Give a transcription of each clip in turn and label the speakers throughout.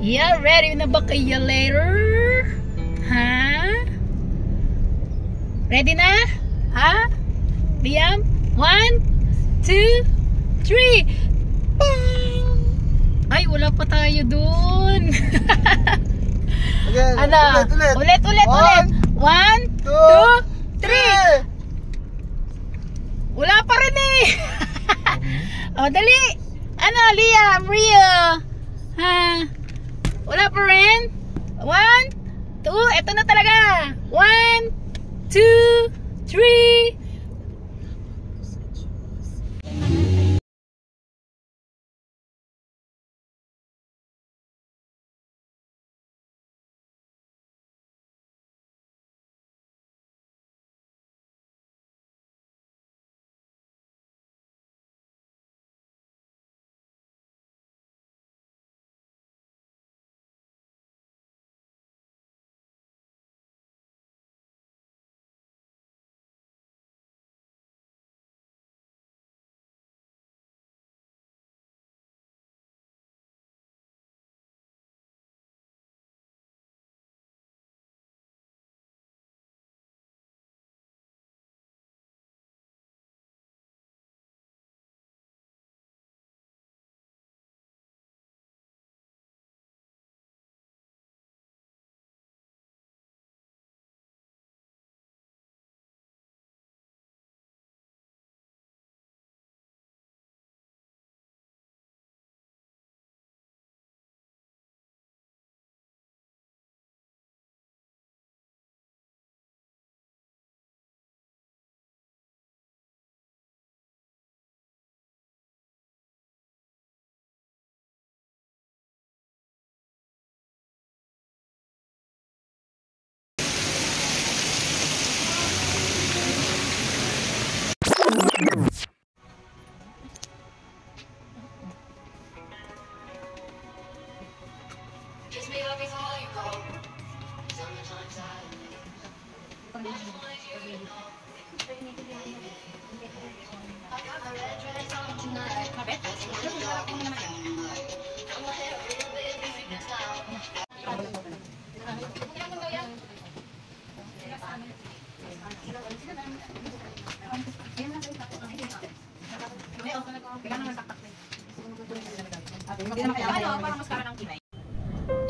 Speaker 1: Yeah, ready na ba kayo later? Ha? Ready na? Ha? Liam? 1, 2, 3. Bang! Ay, wala pa tayo dun.
Speaker 2: Again,
Speaker 1: Ano? Ulit. 1, 2, 3. Wala pa rin eh. O, dali. Ano, Liam, Rio? Ha? Wala pa rin? 1, 2, eto na talaga. 1, 2, 3.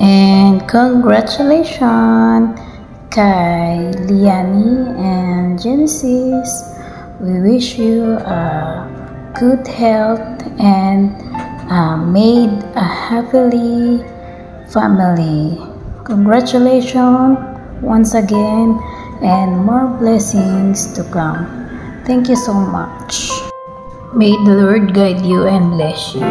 Speaker 1: And congratulations kay Liani and Genesis. We wish you good health and made a happily family. Congratulations once again and more blessings to come. Thank you so much. May the Lord guide you and bless you.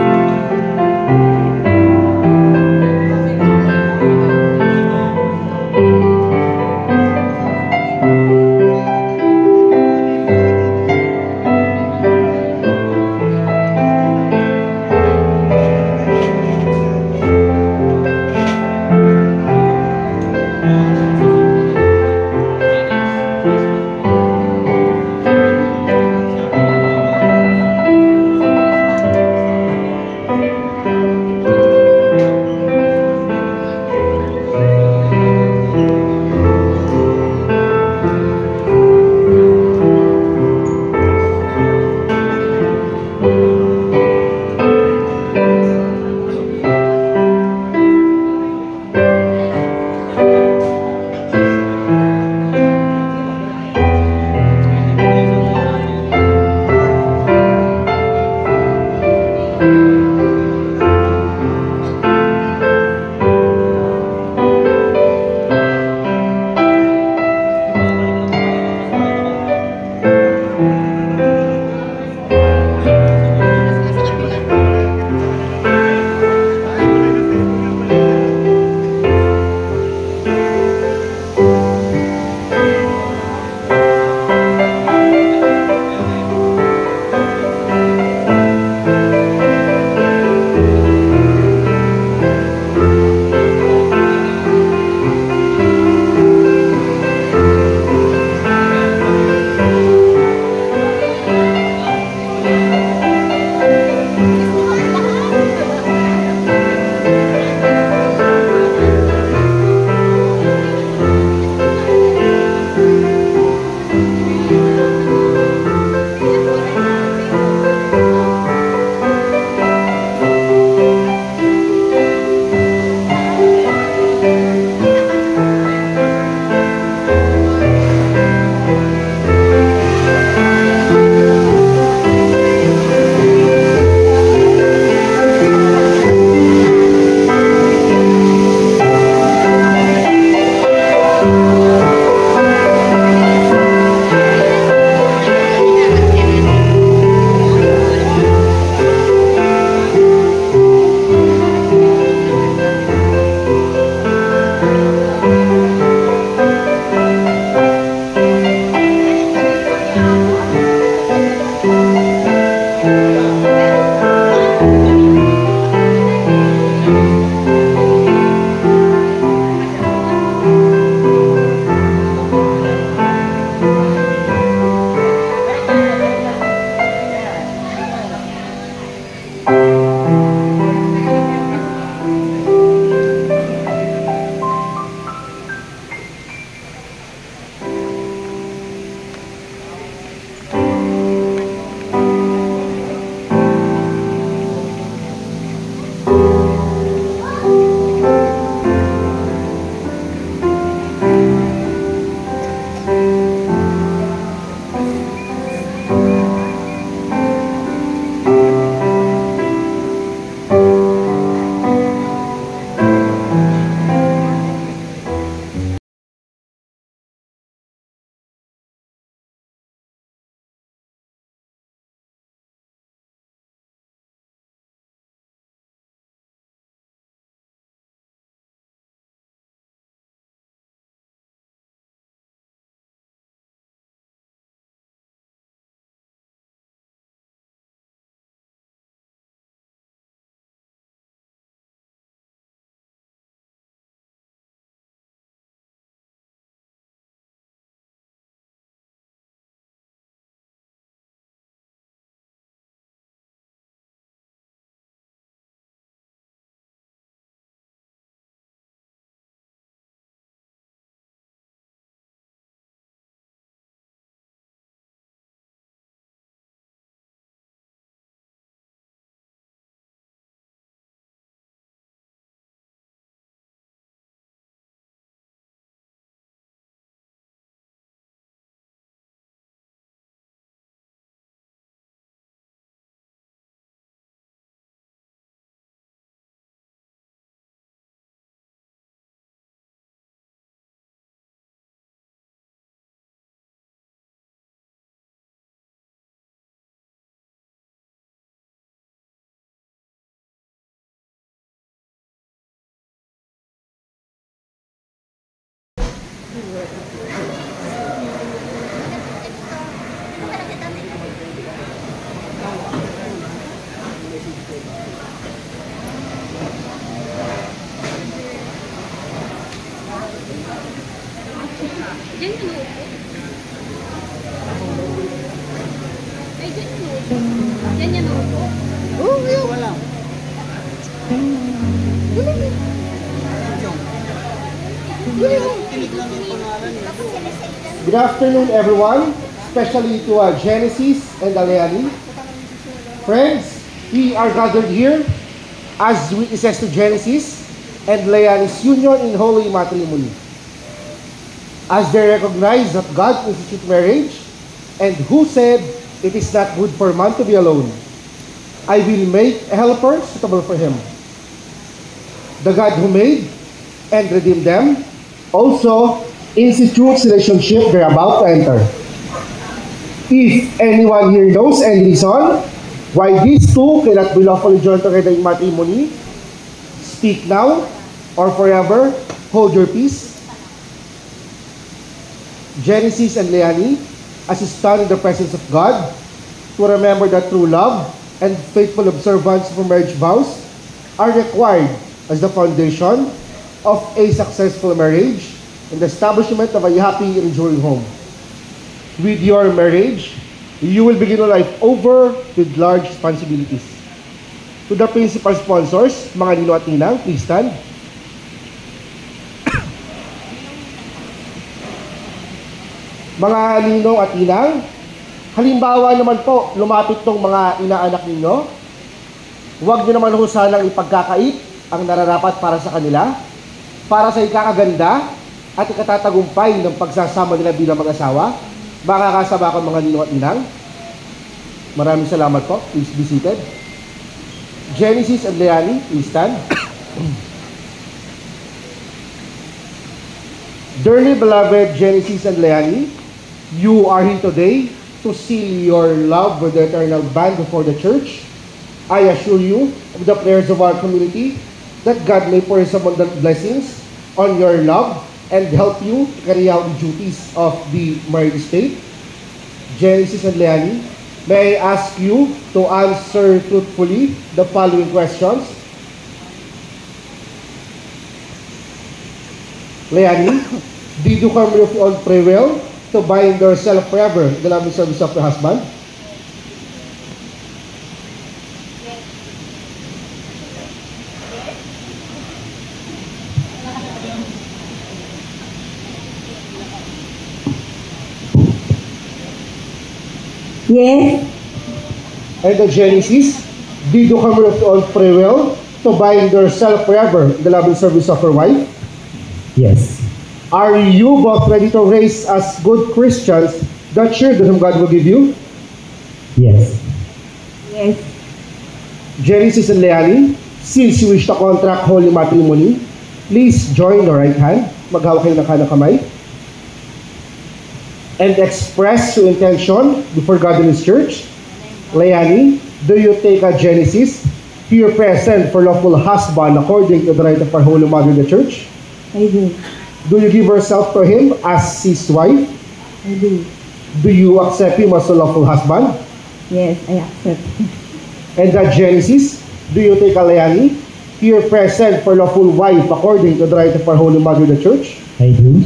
Speaker 1: Diyan yung upo. Ay, diyan yung upo. Diyan yung upo. Oo, yun. Wala.
Speaker 2: Good afternoon, everyone, especially to Genesis and Aleani. Friends, we are gathered here as witnesses to Genesis and Leani's union in holy matrimony. As they recognize that God instituted marriage, and who said it is not good for man to be alone, I will make a helper suitable for him. The God who made and redeemed them also institutes relationship they're about to enter. If anyone here knows any reason why these two cannot be lawfully joined together in matrimony, speak now or forever hold your peace. Genesis and Leani, as you stand in the presence of God, to remember that true love and faithful observance of marriage vows are required as the foundation of a successful marriage and the establishment of a happy and enduring home. With your marriage, you will begin a life over with large responsibilities. To the principal sponsors, mga nino at ninang, please stand. Mga ninong at inang, halimbawa naman po, lumapit tong mga inaanak ninyo, huwag nyo naman ho sanang ipagkakait ang nararapat para sa kanila, para sa ikakaganda at ikatatagumpay ng pagsasama nila bilang mag-asawa. Makakasama ko mga ninong at inang. Maraming salamat po. Please be seated. Genesis and Leani, please stand. Dearly beloved Genesis and Leani, you are here today to seal your love with the eternal bond before the church. I assure you of the prayers of our community that God may pour His abundant blessings on your love and help you carry out the duties of the married state. Genesis and Leani, may I ask you to answer truthfully the following questions. Leani, did you come with all pray well to bind yourself forever in the loving service of your husband?
Speaker 3: Yes.
Speaker 2: And the Genesis, did you come with all pray well to bind yourself forever in the loving service of your wife?
Speaker 3: Yes.
Speaker 2: Are you both ready to raise as good Christians the children whom God will give you?
Speaker 3: Yes. Yes.
Speaker 2: Genesis and Leani, since you wish to contract holy matrimony, please join the right hand. Maghawak kayo ng kanang kamay. And express your intention before God and His church. Leani, do you take a Genesis, here present for lawful husband according to the right of our Holy Mother in the church?
Speaker 3: I do.
Speaker 2: Do you give yourself to him as his wife?
Speaker 3: I do.
Speaker 2: Do you accept him as a lawful husband?
Speaker 3: Yes, I accept.
Speaker 2: And the Genesis, do you take a Leani, here present for lawful wife according to the right of our Holy Mother in the church?
Speaker 3: I do.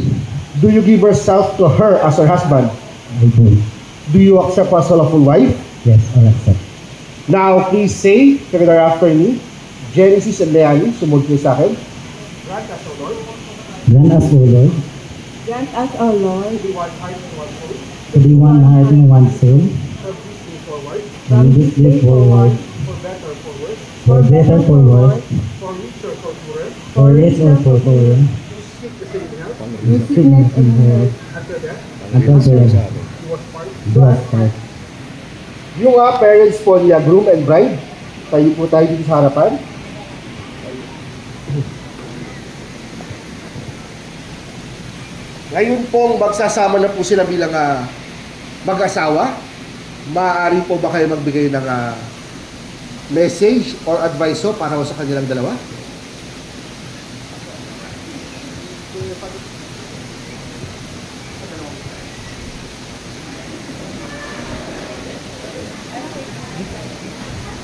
Speaker 2: Do you give yourself to her as her husband?
Speaker 3: I do.
Speaker 2: Do you accept as a lawful wife?
Speaker 3: Yes, I accept.
Speaker 2: Now, please say together after me, Genesis and Leani, sumunod niyo sa akin. Grant us, O Lord.
Speaker 3: Grant us, O Lord,
Speaker 4: Grant us, O Lord,
Speaker 2: to be one heart and one soul,
Speaker 3: to be one heart and one soul,
Speaker 2: from this day forward,
Speaker 3: from this day forward,
Speaker 2: for better or for worse,
Speaker 3: for better, for worse,
Speaker 2: for richer or for poorer,
Speaker 3: for rich or for poor,
Speaker 2: to seek the same health,
Speaker 3: with sickness and health,
Speaker 2: until death,
Speaker 3: until death
Speaker 2: he was part.
Speaker 3: do us part.
Speaker 2: Yung parents po niya, groom and bride, tayo po tayo dito sa harapan. Ngayon pong magsasama na po sila bilang mag-asawa. Maaari po ba kayo magbigay ng message or advice para sa kanilang dalawa?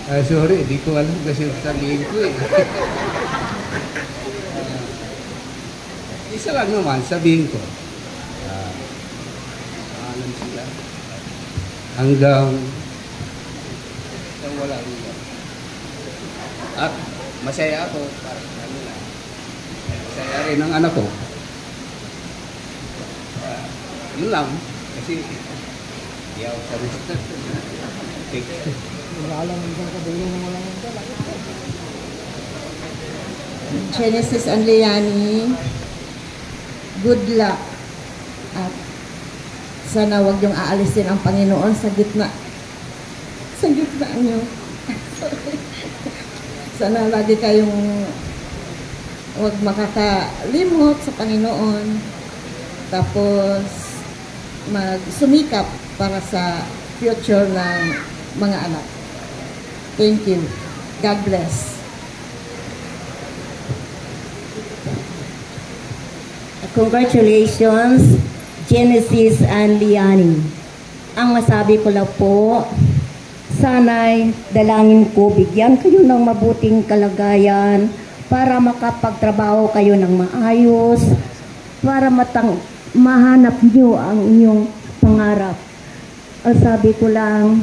Speaker 5: Sorry, di ko alam kasi sabihin ko eh. Isa lang naman, sabihin ko. Alam sila. Hanggang wala rin. At masaya ako para sa kanila. Masaya rin ang anak ko. Yun lang. Kasi di ako sa restaurant.
Speaker 4: Genesis and Leani, good luck. At sana wag yung aalisin ang Panginoon sa gitna. Sa gitna nyo. Sana lagi kayong wag makakalimot sa Panginoon. Tapos magsumikap para sa future ng mga anak. Thank you. God bless.
Speaker 6: Congratulations, Genesis and Leani. Ang masabi ko lang po, sana'y dalangin ko bigyan kayo ng mabuting kalagayan para makapagtrabaho kayo ng maayos, para mahanap nyo ang inyong pangarap. Ang sabi ko lang,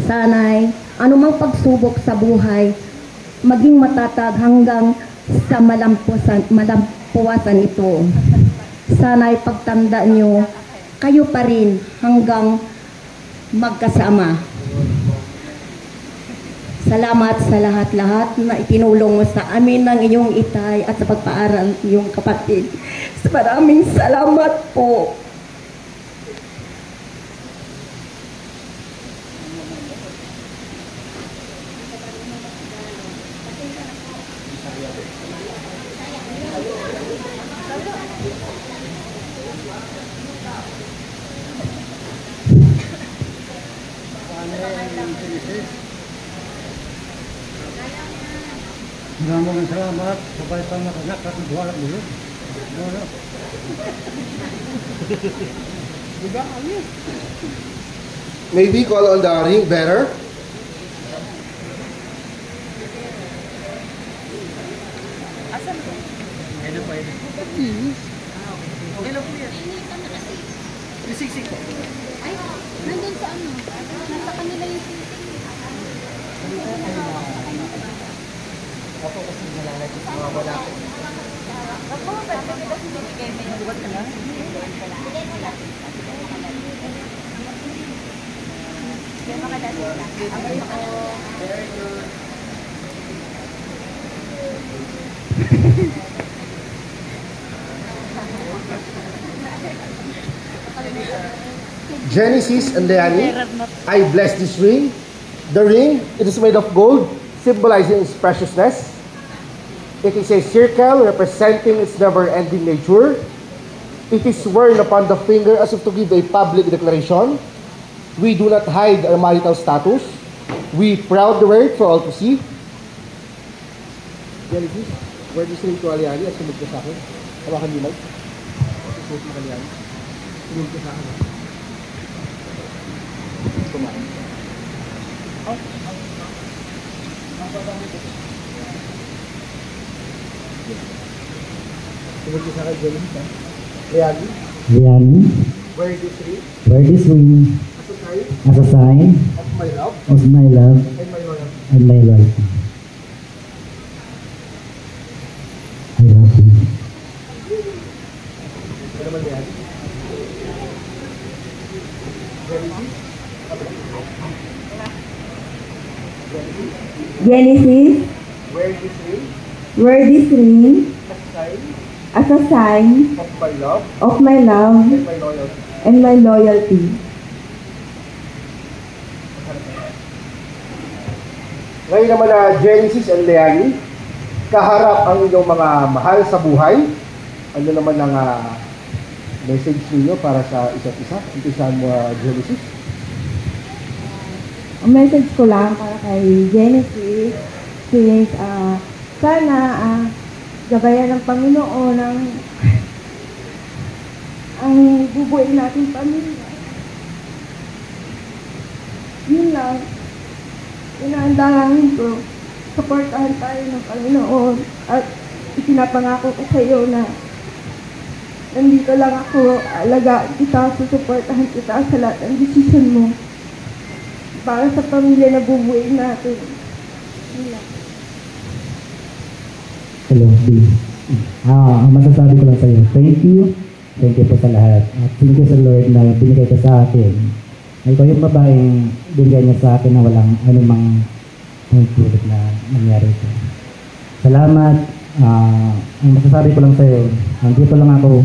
Speaker 6: sana'y anumang pagsubok sa buhay, maging matatag hanggang sa malampuasan ito. Sana'y pagtanda nyo, kayo pa rin hanggang magkasama. Salamat sa lahat-lahat na itinulong mo sa amin ng iyong itay at sa pagpaaral ng iyong kapatid. Maraming salamat po.
Speaker 3: Maraming salamat sa baitang nakanak at nagwala dulu.
Speaker 2: Maybe call on the ring bearer.
Speaker 1: Nandun sa ano? Nasa kanila yung sisig.
Speaker 2: Ako kasi nalalagay sa mga wala ko.
Speaker 1: Ako, pwede kita sinibigay mo yung buwan ka lang? Yan makadali lang.
Speaker 2: Very good. Genesis and Leani, I bless this ring. The ring, it is made of gold, symbolizing its preciousness. It is a circle representing its never-ending nature. It is worn upon the finger as if to give a public declaration. We do not hide our marital status. We proudly wear it for all to see. Genesis, where this ring to Aliani, as sumod ka sa akin. Hawakan niyo lang. Susunod mo Aliani. Sumod ka sa akin. Kumain. Sumod ka sa akin, Genesis, ha? Leani,
Speaker 3: Leani,
Speaker 2: wear this ring
Speaker 3: wear this ring
Speaker 2: as a sign
Speaker 3: as a sign
Speaker 2: of my love
Speaker 3: of my love
Speaker 2: and my loyalty.
Speaker 3: and my loyalty. I love you.
Speaker 2: Ano naman Leani?
Speaker 4: Genesis,
Speaker 2: Wear this ring
Speaker 4: wear this ring
Speaker 2: as a sign
Speaker 4: as a sign
Speaker 2: of my love
Speaker 4: of my love
Speaker 2: and my loyalty.
Speaker 4: and my loyalty.
Speaker 2: Ngayon naman na Genesis and Leani, kaharap ang inyong mga mahal sa buhay. Ano naman ang message niyo para sa isa't isa? Umpisahan mo, Genesis.
Speaker 4: Ang message ko lang para kay Genesis, since sana gabayan ng Panginoon ang bubuin natin pamilya. Yun lang.
Speaker 6: inaandahan ko, supportahan tayo ng Panginoon at ipinapangako ko sa iyo na nandito lang ako, alagaan kita, susuportahan kita sa lahat ng desisyon mo para sa pamilya na bubuhay natin.
Speaker 3: Hello, B. Ang masasabi ko lang sa'yo, thank you. Thank you po sa lahat. At thank you sa Lord na binigay ka sa akin. Ikaw yung babaeng binigay niya sa akin na walang anumang tulad na nangyari ko. Salamat. Ang masasabi ko lang sa'yo, nandito lang ako.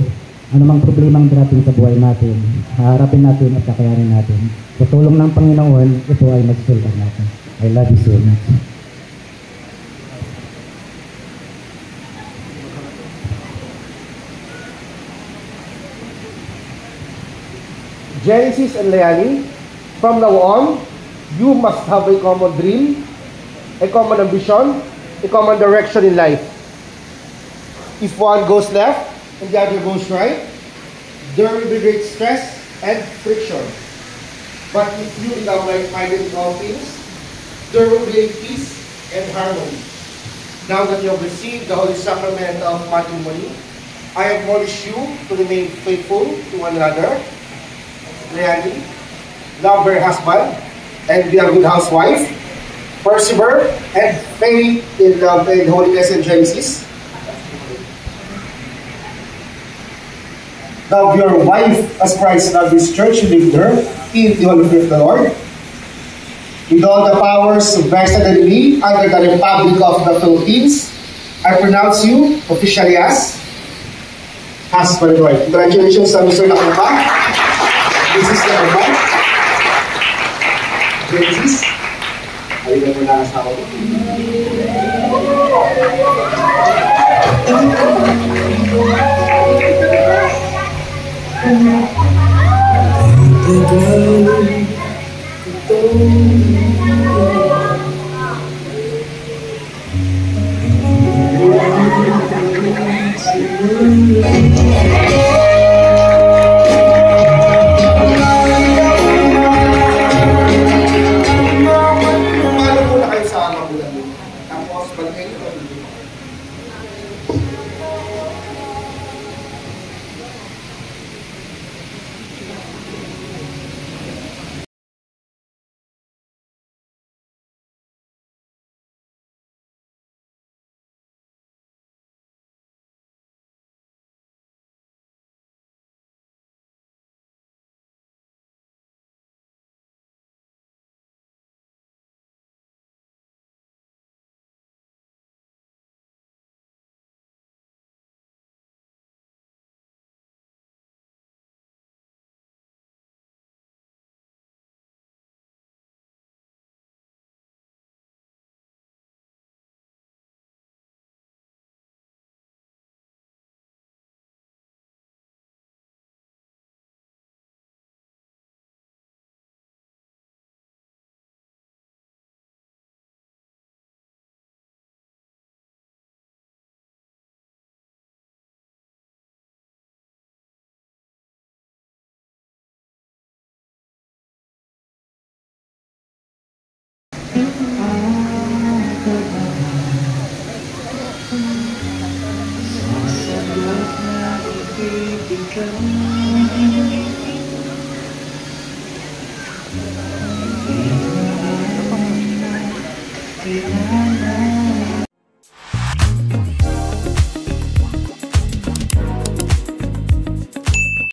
Speaker 3: Anumang problemang darating sa buhay natin, haharapin natin at kakayanin natin. Sa tulong ng Panginoon, ito ay magsultan natin. I love you so much.
Speaker 2: Genesis and Leanne, from now on, you must have a common dream, a common ambition, a common direction in life. If one goes left and the other goes right, there will be great stress and friction. But if you become like-minded in all things, there will be a peace and harmony. Now that you have received the Holy Sacrament of matrimony, I admonish you to remain faithful to one another. Leanne, love her husband and be a good housewife. Persevere and faith in love and holiness and Genesis. Love your wife as Christ loved His church. You live her in the holy fear of the Lord. With all the powers vested in me under the Republic of the Philippines, I pronounce you officially as husband and wife. Congratulations, Mr. Nakamba. This is the Nakamba. Genesis. Halika mo na sa ako.
Speaker 7: Kailangan